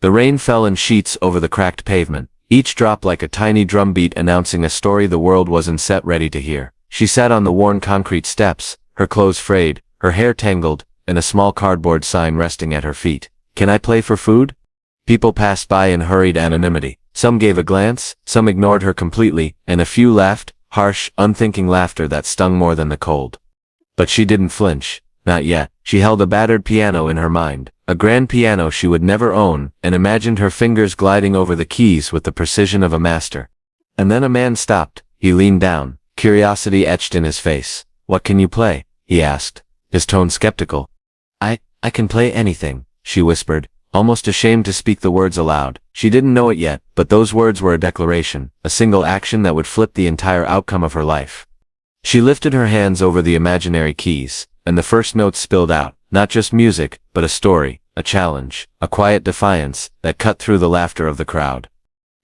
The rain fell in sheets over the cracked pavement, each drop like a tiny drumbeat announcing a story the world wasn't set ready to hear. She sat on the worn concrete steps, her clothes frayed, her hair tangled, and a small cardboard sign resting at her feet. "Can I play for food?" People passed by in hurried anonymity. Some gave a glance, some ignored her completely, and a few laughed, harsh, unthinking laughter that stung more than the cold. But she didn't flinch. Not yet. She held a battered piano in her mind, a grand piano she would never own, and imagined her fingers gliding over the keys with the precision of a master. And then a man stopped. He leaned down, curiosity etched in his face. "What can you play?" he asked, his tone skeptical. I can play anything," she whispered, almost ashamed to speak the words aloud. She didn't know it yet, but those words were a declaration, a single action that would flip the entire outcome of her life. She lifted her hands over the imaginary keys, and the first notes spilled out, not just music, but a story, a challenge, a quiet defiance that cut through the laughter of the crowd.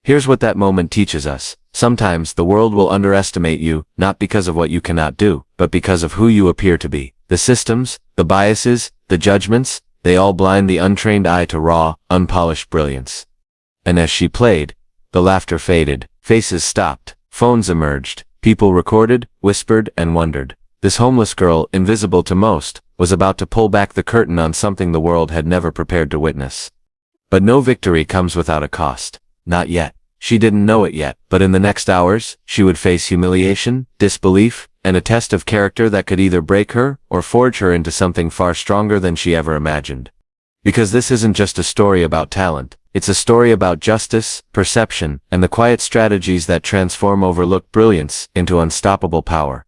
Here's what that moment teaches us. Sometimes the world will underestimate you, not because of what you cannot do, but because of who you appear to be. The systems, the biases, the judgments, they all blind the untrained eye to raw, unpolished brilliance. And as she played, the laughter faded, faces stopped, phones emerged, people recorded, whispered, and wondered. This homeless girl, invisible to most, was about to pull back the curtain on something the world had never prepared to witness. But no victory comes without a cost. Not yet. She didn't know it yet, but in the next hours, she would face humiliation, disbelief, and a test of character that could either break her or forge her into something far stronger than she ever imagined. Because this isn't just a story about talent, it's a story about justice, perception, and the quiet strategies that transform overlooked brilliance into unstoppable power.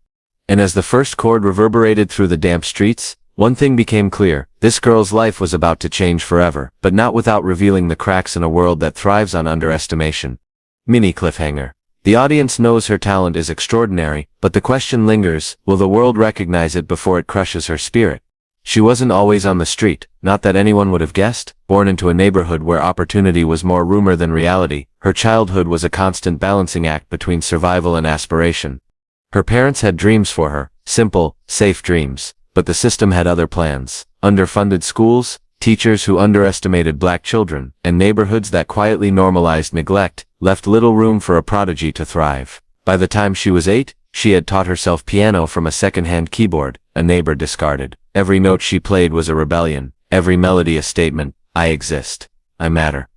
And as the first chord reverberated through the damp streets, one thing became clear: this girl's life was about to change forever, but not without revealing the cracks in a world that thrives on underestimation. Mini cliffhanger. The audience knows her talent is extraordinary, but the question lingers: will the world recognize it before it crushes her spirit? She wasn't always on the street, not that anyone would have guessed. Born into a neighborhood where opportunity was more rumor than reality, her childhood was a constant balancing act between survival and aspiration. Her parents had dreams for her, simple, safe dreams, but the system had other plans. Underfunded schools, teachers who underestimated black children, and neighborhoods that quietly normalized neglect, left little room for a prodigy to thrive. By the time she was 8, she had taught herself piano from a second-hand keyboard a neighbor discarded. Every note she played was a rebellion, every melody a statement: I exist, I matter.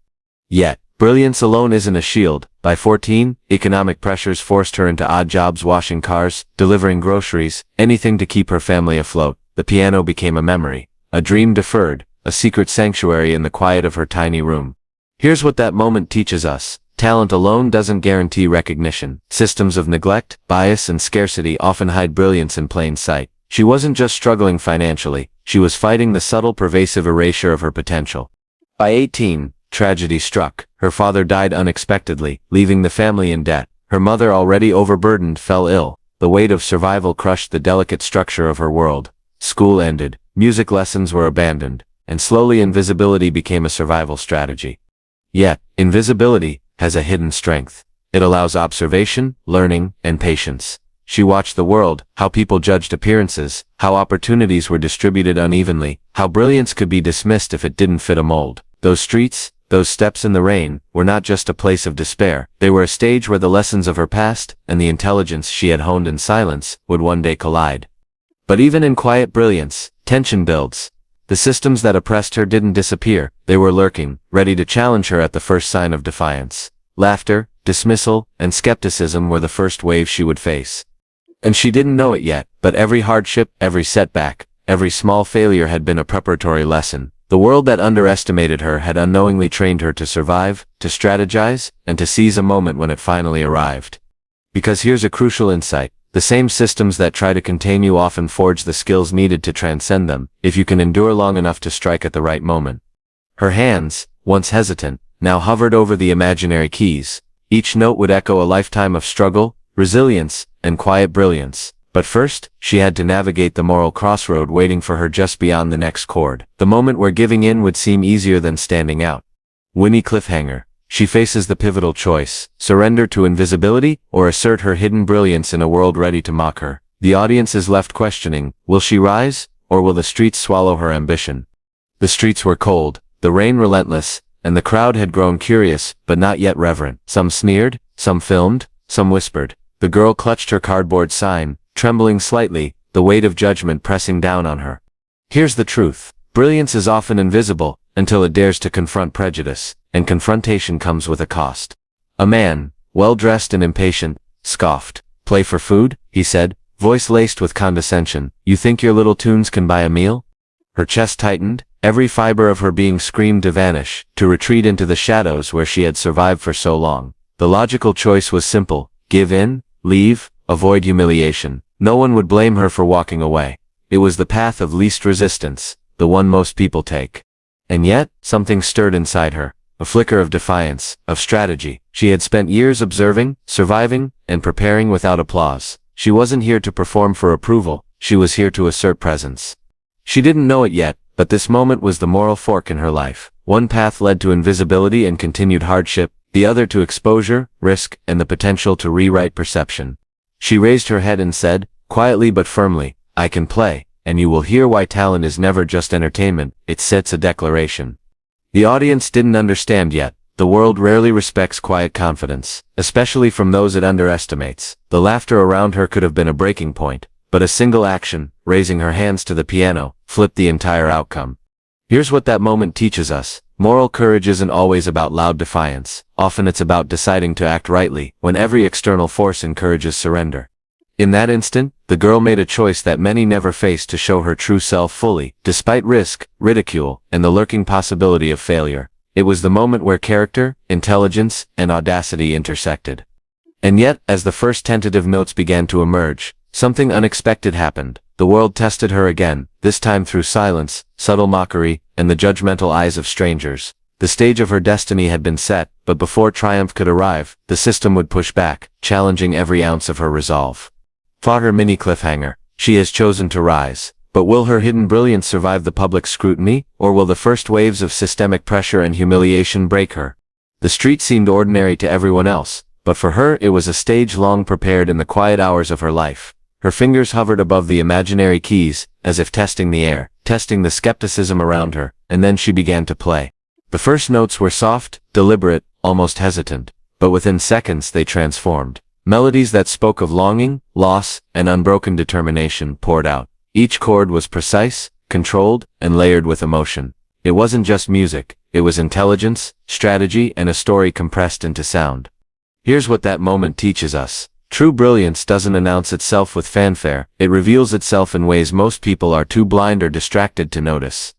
Yet, brilliance alone isn't a shield. By 14, economic pressures forced her into odd jobs, washing cars, delivering groceries, anything to keep her family afloat. The piano became a memory, a dream deferred, a secret sanctuary in the quiet of her tiny room. Here's what that moment teaches us. Talent alone doesn't guarantee recognition. Systems of neglect, bias, and scarcity often hide brilliance in plain sight. She wasn't just struggling financially, she was fighting the subtle, pervasive erasure of her potential. By 18, tragedy struck. Her father died unexpectedly, leaving the family in debt. Her mother, already overburdened, fell ill. The weight of survival crushed the delicate structure of her world. School ended, music lessons were abandoned, and slowly invisibility became a survival strategy. Yet, invisibility has a hidden strength. It allows observation, learning, and patience. She watched the world, how people judged appearances, how opportunities were distributed unevenly, how brilliance could be dismissed if it didn't fit a mold. Those streets, those steps in the rain, were not just a place of despair. They were a stage where the lessons of her past and the intelligence she had honed in silence would one day collide. But even in quiet brilliance, tension builds. The systems that oppressed her didn't disappear. They were lurking, ready to challenge her at the first sign of defiance. Laughter, dismissal, and skepticism were the first waves she would face. And she didn't know it yet, but every hardship, every setback, every small failure had been a preparatory lesson. The world that underestimated her had unknowingly trained her to survive, to strategize, and to seize a moment when it finally arrived. Because here's a crucial insight. The same systems that try to contain you often forge the skills needed to transcend them, if you can endure long enough to strike at the right moment. Her hands, once hesitant, now hovered over the imaginary keys. Each note would echo a lifetime of struggle, resilience, and quiet brilliance. But first, she had to navigate the moral crossroad waiting for her just beyond the next chord. The moment where giving in would seem easier than standing out. Winnie cliffhanger. She faces the pivotal choice: surrender to invisibility or assert her hidden brilliance in a world ready to mock her. The audience is left questioning, will she rise, or will the streets swallow her ambition? The streets were cold, the rain relentless, and the crowd had grown curious, but not yet reverent. Some sneered, some filmed, some whispered. The girl clutched her cardboard sign, trembling slightly, the weight of judgment pressing down on her. Here's the truth. Brilliance is often invisible, until it dares to confront prejudice, and confrontation comes with a cost. A man, well-dressed and impatient, scoffed. "Play for food?" he said, voice laced with condescension. "You think your little tunes can buy a meal?" Her chest tightened, every fiber of her being screamed to vanish, to retreat into the shadows where she had survived for so long. The logical choice was simple: give in, leave, avoid humiliation. No one would blame her for walking away. It was the path of least resistance, the one most people take. And yet, something stirred inside her, a flicker of defiance, of strategy. She had spent years observing, surviving, and preparing without applause. She wasn't here to perform for approval, she was here to assert presence. She didn't know it yet, but this moment was the moral fork in her life. One path led to invisibility and continued hardship, the other to exposure, risk, and the potential to rewrite perception. She raised her head and said, quietly but firmly, "I can play, and you will hear why talent is never just entertainment, it sets a declaration." The audience didn't understand yet. The world rarely respects quiet confidence, especially from those it underestimates. The laughter around her could have been a breaking point, but a single action, raising her hands to the piano, flipped the entire outcome. Here's what that moment teaches us. Moral courage isn't always about loud defiance. Often it's about deciding to act rightly, when every external force encourages surrender. In that instant, the girl made a choice that many never face, to show her true self fully, despite risk, ridicule, and the lurking possibility of failure. It was the moment where character, intelligence, and audacity intersected. And yet, as the first tentative notes began to emerge, something unexpected happened. The world tested her again, this time through silence, subtle mockery, and the judgmental eyes of strangers. The stage of her destiny had been set, but before triumph could arrive, the system would push back, challenging every ounce of her resolve. Fought her mini cliffhanger. She has chosen to rise. But will her hidden brilliance survive the public scrutiny, or will the first waves of systemic pressure and humiliation break her? The street seemed ordinary to everyone else, but for her it was a stage long prepared in the quiet hours of her life. Her fingers hovered above the imaginary keys, as if testing the air, testing the skepticism around her, and then she began to play. The first notes were soft, deliberate, almost hesitant, but within seconds they transformed. Melodies that spoke of longing, loss, and unbroken determination poured out. Each chord was precise, controlled, and layered with emotion. It wasn't just music, it was intelligence, strategy, and a story compressed into sound. Here's what that moment teaches us. True brilliance doesn't announce itself with fanfare, it reveals itself in ways most people are too blind or distracted to notice.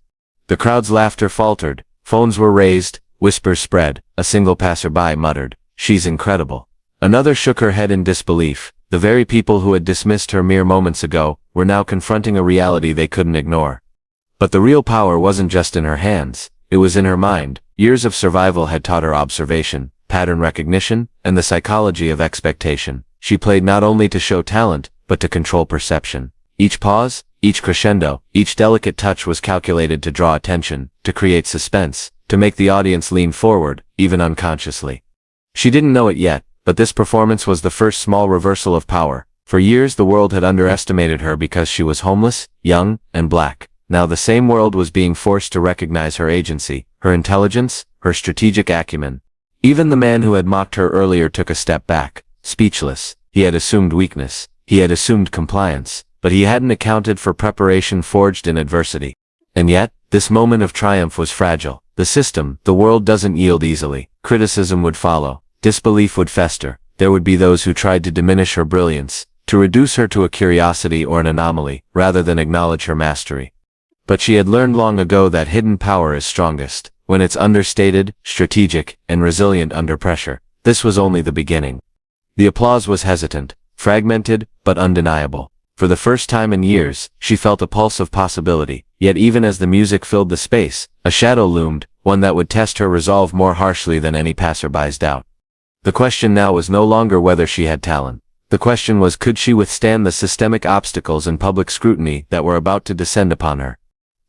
The crowd's laughter faltered, phones were raised, whispers spread, a single passerby muttered, "She's incredible." Another shook her head in disbelief. The very people who had dismissed her mere moments ago were now confronting a reality they couldn't ignore. But the real power wasn't just in her hands, it was in her mind. Years of survival had taught her observation, pattern recognition, and the psychology of expectation. She played not only to show talent, but to control perception. Each pause, each crescendo, each delicate touch was calculated to draw attention, to create suspense, to make the audience lean forward, even unconsciously. She didn't know it yet, but this performance was the first small reversal of power. For years the world had underestimated her because she was homeless, young, and black. Now the same world was being forced to recognize her agency, her intelligence, her strategic acumen. Even the man who had mocked her earlier took a step back, speechless. He had assumed weakness, he had assumed compliance, but he hadn't accounted for preparation forged in adversity. And yet, this moment of triumph was fragile. The system, the world doesn't yield easily. Criticism would follow. Disbelief would fester. There would be those who tried to diminish her brilliance, to reduce her to a curiosity or an anomaly, rather than acknowledge her mastery. But she had learned long ago that hidden power is strongest when it's understated, strategic, and resilient under pressure. This was only the beginning. The applause was hesitant, fragmented, but undeniable. For the first time in years, she felt a pulse of possibility. Yet even as the music filled the space, a shadow loomed, one that would test her resolve more harshly than any passerby's doubt. The question now was no longer whether she had talent. The question was, could she withstand the systemic obstacles and public scrutiny that were about to descend upon her?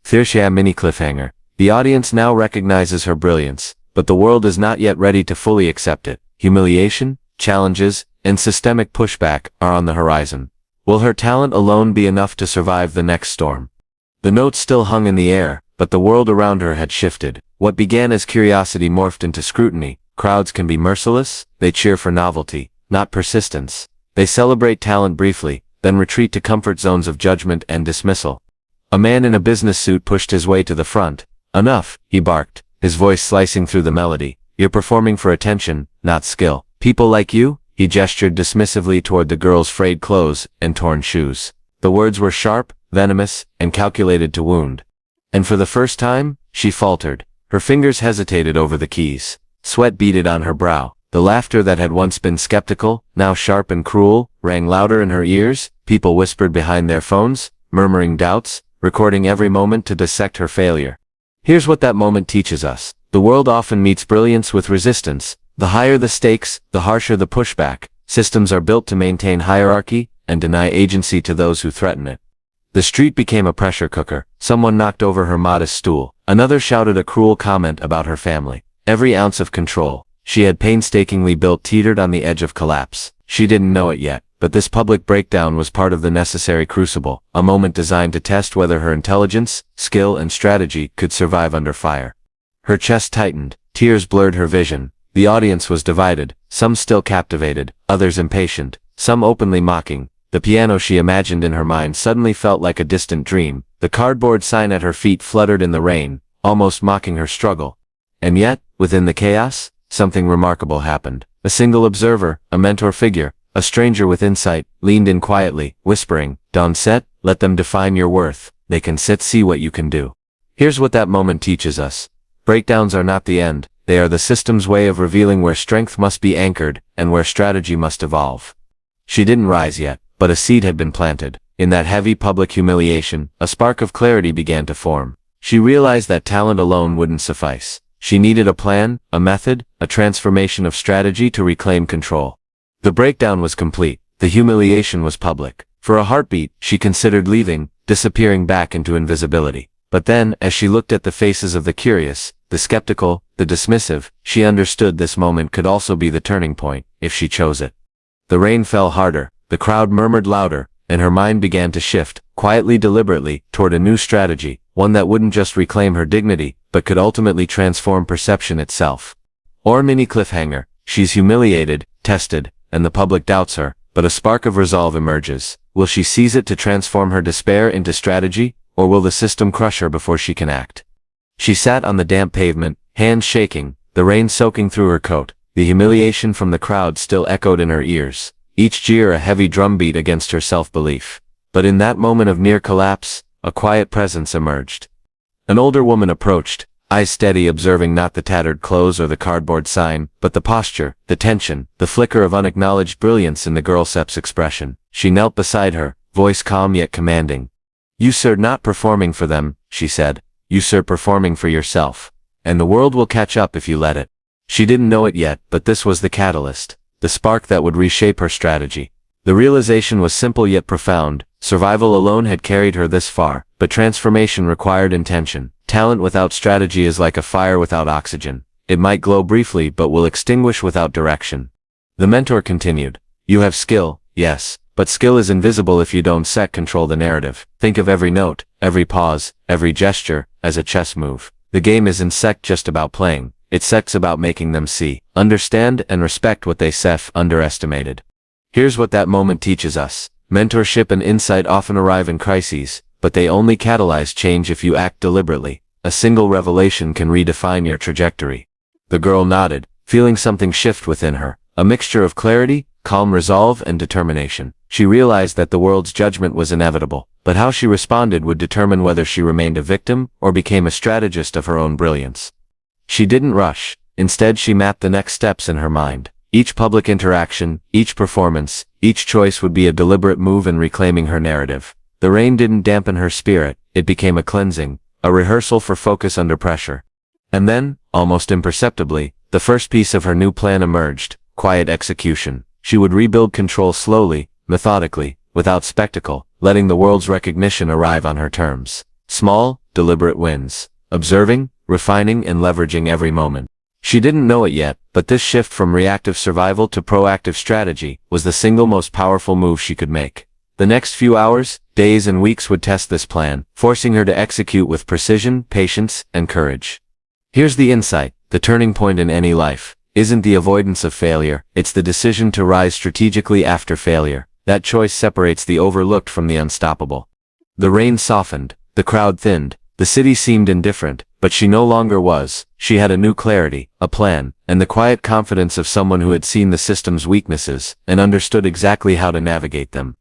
There's mini cliffhanger. The audience now recognizes her brilliance, but the world is not yet ready to fully accept it. Humiliation, challenges, and systemic pushback are on the horizon. Will her talent alone be enough to survive the next storm? The notes still hung in the air, but the world around her had shifted. What began as curiosity morphed into scrutiny. Crowds can be merciless. They cheer for novelty, not persistence. They celebrate talent briefly, then retreat to comfort zones of judgment and dismissal. A man in a business suit pushed his way to the front. "Enough," he barked, his voice slicing through the melody. "You're performing for attention, not skill. People like you?" He gestured dismissively toward the girl's frayed clothes and torn shoes. The words were sharp, venomous, and calculated to wound. And for the first time, she faltered. Her fingers hesitated over the keys. Sweat beaded on her brow. The laughter that had once been skeptical, now sharp and cruel, rang louder in her ears. People whispered behind their phones, murmuring doubts, recording every moment to dissect her failure. Here's what that moment teaches us. The world often meets brilliance with resistance. The higher the stakes, the harsher the pushback. Systems are built to maintain hierarchy and deny agency to those who threaten it. The street became a pressure cooker. Someone knocked over her modest stool. Another shouted a cruel comment about her family. Every ounce of control she had painstakingly built teetered on the edge of collapse. She didn't know it yet, but this public breakdown was part of the necessary crucible, a moment designed to test whether her intelligence, skill, and strategy could survive under fire. Her chest tightened, tears blurred her vision. The audience was divided, some still captivated, others impatient, some openly mocking. The piano she imagined in her mind suddenly felt like a distant dream. The cardboard sign at her feet fluttered in the rain, almost mocking her struggle. And yet, within the chaos, something remarkable happened. A single observer, a mentor figure, a stranger with insight, leaned in quietly, whispering, "Don't sit, let them define your worth. They can see what you can do." Here's what that moment teaches us. Breakdowns are not the end. They are the system's way of revealing where strength must be anchored and where strategy must evolve. She didn't rise yet, but a seed had been planted. In that heavy public humiliation, a spark of clarity began to form. She realized that talent alone wouldn't suffice. She needed a plan, a method, a transformation of strategy to reclaim control. The breakdown was complete. The humiliation was public. For a heartbeat, she considered leaving, disappearing back into invisibility. But then, as she looked at the faces of the curious, the skeptical, the dismissive, she understood this moment could also be the turning point, if she chose it. The rain fell harder, the crowd murmured louder, and her mind began to shift, quietly, deliberately, toward a new strategy, one that wouldn't just reclaim her dignity, but could ultimately transform perception itself. Or mini cliffhanger, she's humiliated, tested, and the public doubts her, but a spark of resolve emerges. Will she seize it to transform her despair into strategy, or will the system crush her before she can act? She sat on the damp pavement, hands shaking, the rain soaking through her coat. The humiliation from the crowd still echoed in her ears, each jeer a heavy drumbeat against her self-belief. But in that moment of near collapse, a quiet presence emerged. An older woman approached, eyes steady, observing not the tattered clothes or the cardboard sign, but the posture, the tension, the flicker of unacknowledged brilliance in the girl's expression. She knelt beside her, voice calm yet commanding. "You sir, not performing for them," she said. "You sir, performing for yourself. And the world will catch up if you let it." She didn't know it yet, but this was the catalyst, the spark that would reshape her strategy. The realization was simple yet profound. Survival alone had carried her this far, but transformation required intention. Talent without strategy is like a fire without oxygen. It might glow briefly but will extinguish without direction. The mentor continued. "You have skill, yes, but skill is invisible if you don't control the narrative. Think of every note, every pause, every gesture, as a chess move. The game isn't just about playing. It's about making them see, understand, and respect what they underestimated." Here's what that moment teaches us. Mentorship and insight often arrive in crises, but they only catalyze change if you act deliberately. A single revelation can redefine your trajectory. The girl nodded, feeling something shift within her, a mixture of clarity, calm resolve, and determination. She realized that the world's judgment was inevitable, but how she responded would determine whether she remained a victim or became a strategist of her own brilliance. She didn't rush. Instead, she mapped the next steps in her mind. Each public interaction, each performance, each choice would be a deliberate move in reclaiming her narrative. The rain didn't dampen her spirit, it became a cleansing, a rehearsal for focus under pressure. And then, almost imperceptibly, the first piece of her new plan emerged: quiet execution. She would rebuild control slowly, methodically, without spectacle, letting the world's recognition arrive on her terms. Small, deliberate wins. Observing, refining, and leveraging every moment. She didn't know it yet, but this shift from reactive survival to proactive strategy was the single most powerful move she could make. The next few hours, days and weeks would test this plan, forcing her to execute with precision, patience, and courage. Here's the insight: the turning point in any life isn't the avoidance of failure, it's the decision to rise strategically after failure. That choice separates the overlooked from the unstoppable. The rain softened, the crowd thinned, the city seemed indifferent, but she no longer was. She had a new clarity, a plan, and the quiet confidence of someone who had seen the system's weaknesses and understood exactly how to navigate them.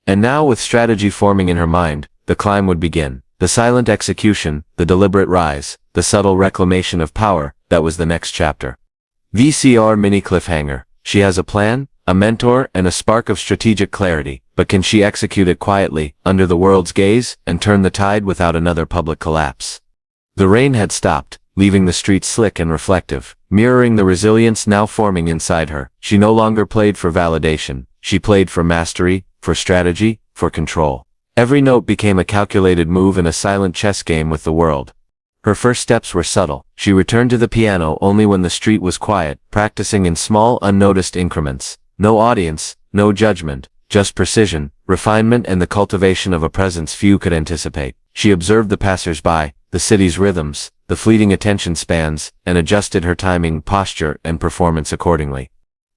And now, with strategy forming in her mind, the climb would begin. The silent execution, the deliberate rise, the subtle reclamation of power, that was the next chapter. VCR mini cliffhanger. She has a plan, a mentor, and a spark of strategic clarity, but can she execute it quietly, under the world's gaze, and turn the tide without another public collapse? The rain had stopped, leaving the streets slick and reflective, mirroring the resilience now forming inside her. She no longer played for validation. She played for mastery, for strategy, for control. Every note became a calculated move in a silent chess game with the world. Her first steps were subtle. She returned to the piano only when the street was quiet, practicing in small, unnoticed increments. No audience, no judgment, just precision, refinement, and the cultivation of a presence few could anticipate. She observed the passers-by, the city's rhythms, the fleeting attention spans, and adjusted her timing, posture, and performance accordingly.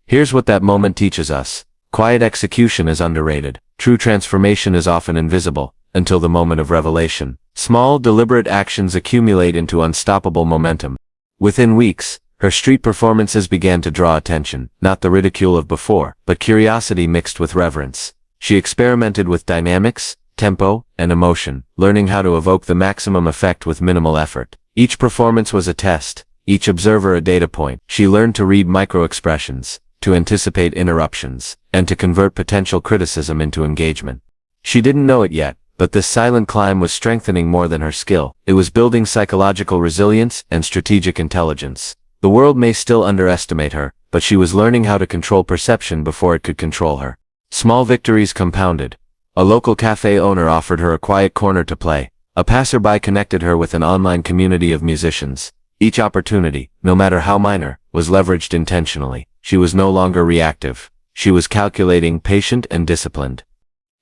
Here's what that moment teaches us. Quiet execution is underrated. True transformation is often invisible, until the moment of revelation. Small, deliberate actions accumulate into unstoppable momentum. Within weeks, her street performances began to draw attention, not the ridicule of before, but curiosity mixed with reverence. She experimented with dynamics, tempo, and emotion, learning how to evoke the maximum effect with minimal effort. Each performance was a test, each observer a data point. She learned to read micro-expressions, to anticipate interruptions, and to convert potential criticism into engagement. She didn't know it yet, but this silent climb was strengthening more than her skill. It was building psychological resilience and strategic intelligence. The world may still underestimate her, but she was learning how to control perception before it could control her. Small victories compounded. A local cafe owner offered her a quiet corner to play. A passerby connected her with an online community of musicians. Each opportunity, no matter how minor, was leveraged intentionally. She was no longer reactive. She was calculating, patient, and disciplined.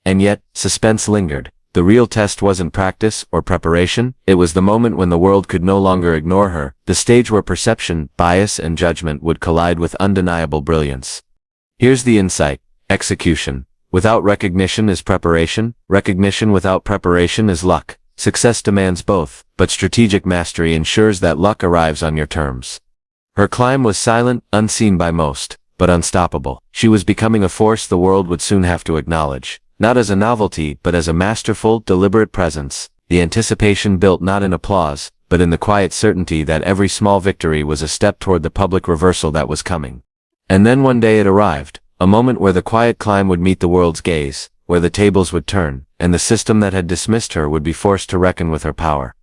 And yet, suspense lingered. The real test wasn't practice or preparation, it was the moment when the world could no longer ignore her, the stage where perception, bias, and judgment would collide with undeniable brilliance. Here's the insight: execution without recognition is preparation, recognition without preparation is luck. Success demands both, but strategic mastery ensures that luck arrives on your terms. Her climb was silent, unseen by most, but unstoppable. She was becoming a force the world would soon have to acknowledge. Not as a novelty, but as a masterful, deliberate presence. The anticipation built not in applause, but in the quiet certainty that every small victory was a step toward the public reversal that was coming. And then one day it arrived, a moment where the quiet climb would meet the world's gaze, where the tables would turn, and the system that had dismissed her would be forced to reckon with her power.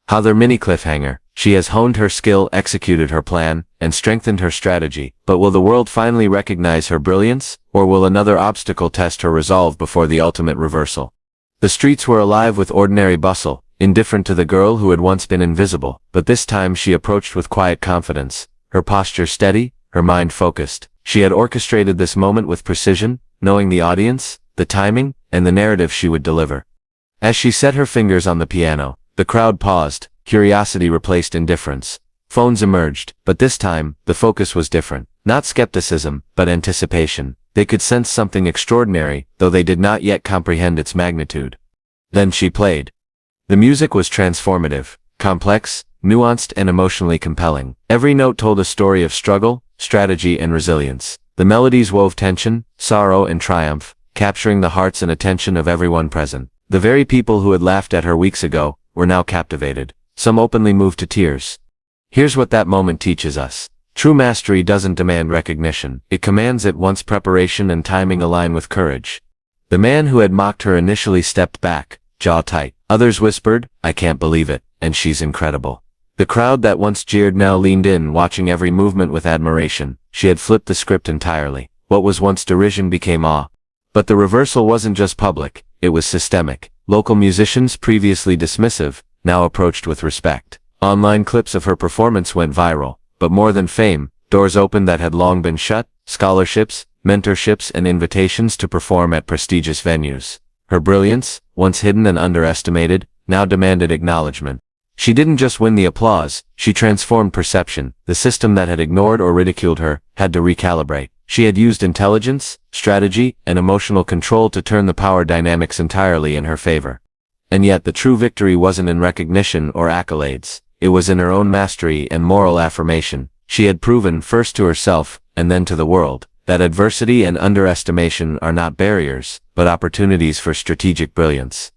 Other mini cliffhanger. She has honed her skill, executed her plan, and strengthened her strategy, but will the world finally recognize her brilliance, or will another obstacle test her resolve before the ultimate reversal? The streets were alive with ordinary bustle, indifferent to the girl who had once been invisible, but this time she approached with quiet confidence, her posture steady, her mind focused. She had orchestrated this moment with precision, knowing the audience, the timing, and the narrative she would deliver. As she set her fingers on the piano, the crowd paused. Curiosity replaced indifference. Phones emerged, but this time, the focus was different. Not skepticism, but anticipation. They could sense something extraordinary, though they did not yet comprehend its magnitude. Then she played. The music was transformative, complex, nuanced, and emotionally compelling. Every note told a story of struggle, strategy, and resilience. The melodies wove tension, sorrow, and triumph, capturing the hearts and attention of everyone present. The very people who had laughed at her weeks ago were now captivated. Some openly moved to tears. Here's what that moment teaches us. True mastery doesn't demand recognition. It commands it once preparation and timing align with courage. The man who had mocked her initially stepped back, jaw tight. Others whispered, "I can't believe it, and she's incredible." The crowd that once jeered now leaned in, watching every movement with admiration. She had flipped the script entirely. What was once derision became awe. But the reversal wasn't just public, it was systemic. Local musicians, previously dismissive, now approached with respect. Online clips of her performance went viral, but more than fame, doors opened that had long been shut, scholarships, mentorships, and invitations to perform at prestigious venues. Her brilliance, once hidden and underestimated, now demanded acknowledgement. She didn't just win the applause, she transformed perception. The system that had ignored or ridiculed her had to recalibrate. She had used intelligence, strategy, and emotional control to turn the power dynamics entirely in her favor. And yet the true victory wasn't in recognition or accolades. It was in her own mastery and moral affirmation. She had proven, first to herself, and then to the world, that adversity and underestimation are not barriers, but opportunities for strategic brilliance.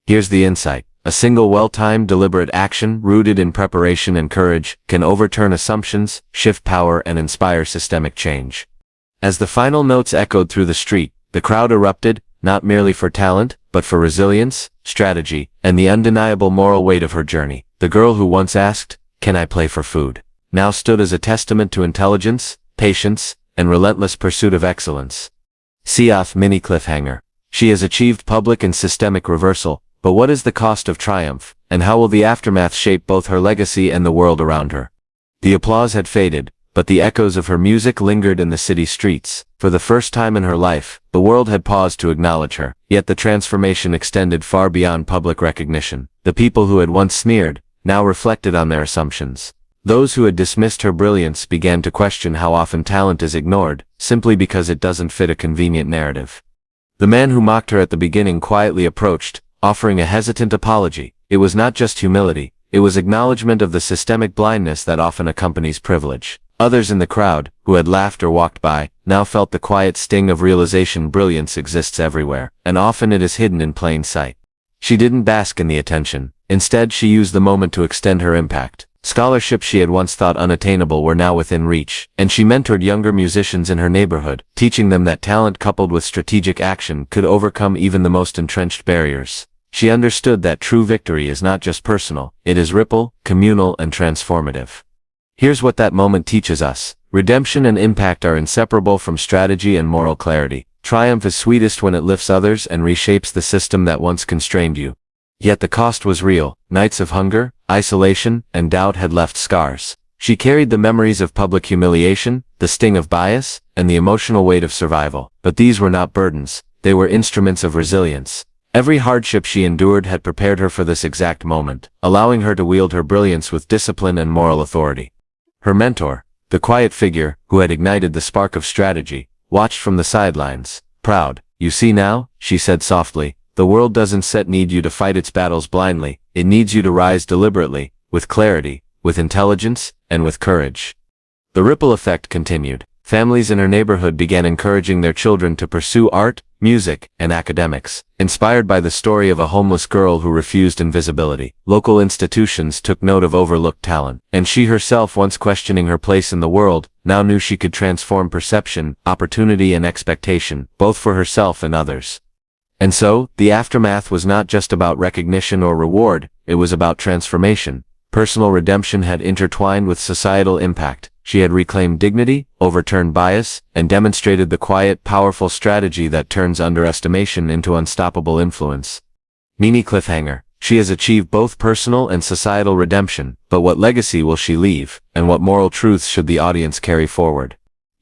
Here's the insight. A single well-timed, deliberate action, rooted in preparation and courage, can overturn assumptions, shift power, and inspire systemic change. As the final notes echoed through the street, the crowd erupted, not merely for talent, but for resilience, strategy, and the undeniable moral weight of her journey. The girl who once asked, "Can I play for food?" now stood as a testament to intelligence, patience, and relentless pursuit of excellence. Seoth mini cliffhanger. She has achieved public and systemic reversal, but what is the cost of triumph, and how will the aftermath shape both her legacy and the world around her? The applause had faded, but the echoes of her music lingered in the city streets. For the first time in her life, the world had paused to acknowledge her, yet the transformation extended far beyond public recognition. The people who had once sneered, now reflected on their assumptions. Those who had dismissed her brilliance began to question how often talent is ignored, simply because it doesn't fit a convenient narrative. The man who mocked her at the beginning quietly approached, offering a hesitant apology. It was not just humility, it was acknowledgement of the systemic blindness that often accompanies privilege. Others in the crowd, who had laughed or walked by, now felt the quiet sting of realization brilliance exists everywhere, and often it is hidden in plain sight. She didn't bask in the attention. Instead, she used the moment to extend her impact. Scholarships she had once thought unattainable were now within reach, and she mentored younger musicians in her neighborhood, teaching them that talent coupled with strategic action could overcome even the most entrenched barriers. She understood that true victory is not just personal, it is ripple, communal, and transformative. Here's what that moment teaches us. Redemption and impact are inseparable from strategy and moral clarity. Triumph is sweetest when it lifts others and reshapes the system that once constrained you. Yet the cost was real. Nights of hunger, isolation, and doubt had left scars. She carried the memories of public humiliation, the sting of bias, and the emotional weight of survival. But these were not burdens, they were instruments of resilience. Every hardship she endured had prepared her for this exact moment, allowing her to wield her brilliance with discipline and moral authority. Her mentor, the quiet figure who had ignited the spark of strategy, watched from the sidelines. Proud, "You see now," she said softly, "the world doesn't need you to fight its battles blindly, it needs you to rise deliberately, with clarity, with intelligence, and with courage." The ripple effect continued. Families in her neighborhood began encouraging their children to pursue art, music, and academics. Inspired by the story of a homeless girl who refused invisibility, local institutions took note of overlooked talent, and she herself, once questioning her place in the world, now knew she could transform perception, opportunity, and expectation, both for herself and others. And so, the aftermath was not just about recognition or reward, it was about transformation. Personal redemption had intertwined with societal impact. She had reclaimed dignity, overturned bias, and demonstrated the quiet, powerful strategy that turns underestimation into unstoppable influence. Mini cliffhanger. She has achieved both personal and societal redemption, but what legacy will she leave, and what moral truths should the audience carry forward?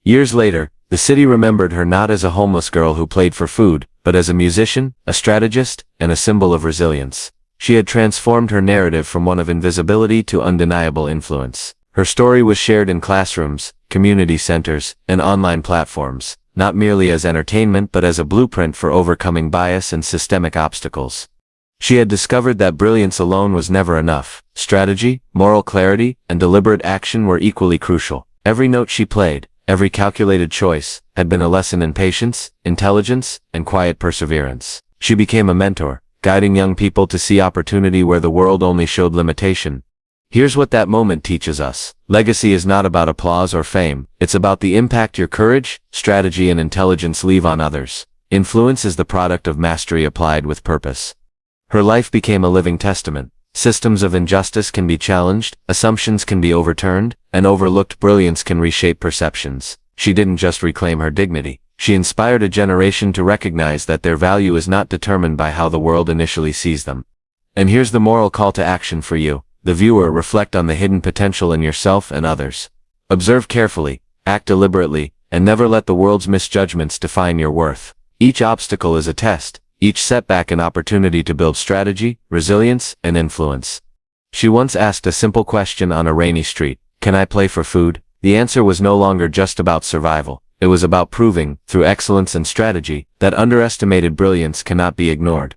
Years later, the city remembered her not as a homeless girl who played for food, but as a musician, a strategist, and a symbol of resilience. She had transformed her narrative from one of invisibility to undeniable influence. Her story was shared in classrooms, community centers, and online platforms, not merely as entertainment but as a blueprint for overcoming bias and systemic obstacles. She had discovered that brilliance alone was never enough. Strategy, moral clarity, and deliberate action were equally crucial. Every note she played, every calculated choice, had been a lesson in patience, intelligence, and quiet perseverance. She became a mentor, guiding young people to see opportunity where the world only showed limitation. Here's what that moment teaches us. Legacy is not about applause or fame, it's about the impact your courage, strategy, and intelligence leave on others. Influence is the product of mastery applied with purpose. Her life became a living testament. Systems of injustice can be challenged, assumptions can be overturned, and overlooked brilliance can reshape perceptions. She didn't just reclaim her dignity, she inspired a generation to recognize that their value is not determined by how the world initially sees them. And here's the moral call to action for you, the viewer. Reflect on the hidden potential in yourself and others. Observe carefully, act deliberately, and never let the world's misjudgments define your worth. Each obstacle is a test, each setback an opportunity to build strategy, resilience, and influence. She once asked a simple question on a rainy street: "Can I play for food?" The answer was no longer just about survival. It was about proving, through excellence and strategy, that underestimated brilliance cannot be ignored.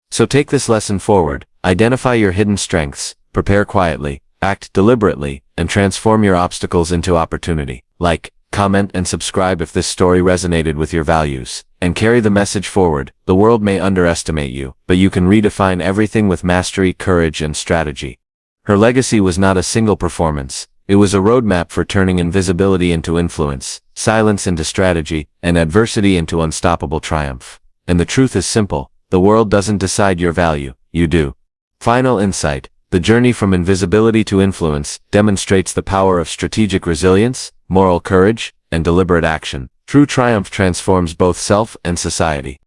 So take this lesson forward: identify your hidden strengths, prepare quietly, act deliberately, and transform your obstacles into opportunity. Like, comment, and subscribe if this story resonated with your values. And carry the message forward: the world may underestimate you, but you can redefine everything with mastery, courage, and strategy. Her legacy was not a single performance. It was a roadmap for turning invisibility into influence, silence into strategy, and adversity into unstoppable triumph. And the truth is simple: the world doesn't decide your value, you do. Final insight: the journey from invisibility to influence demonstrates the power of strategic resilience, moral courage, and deliberate action. True triumph transforms both self and society.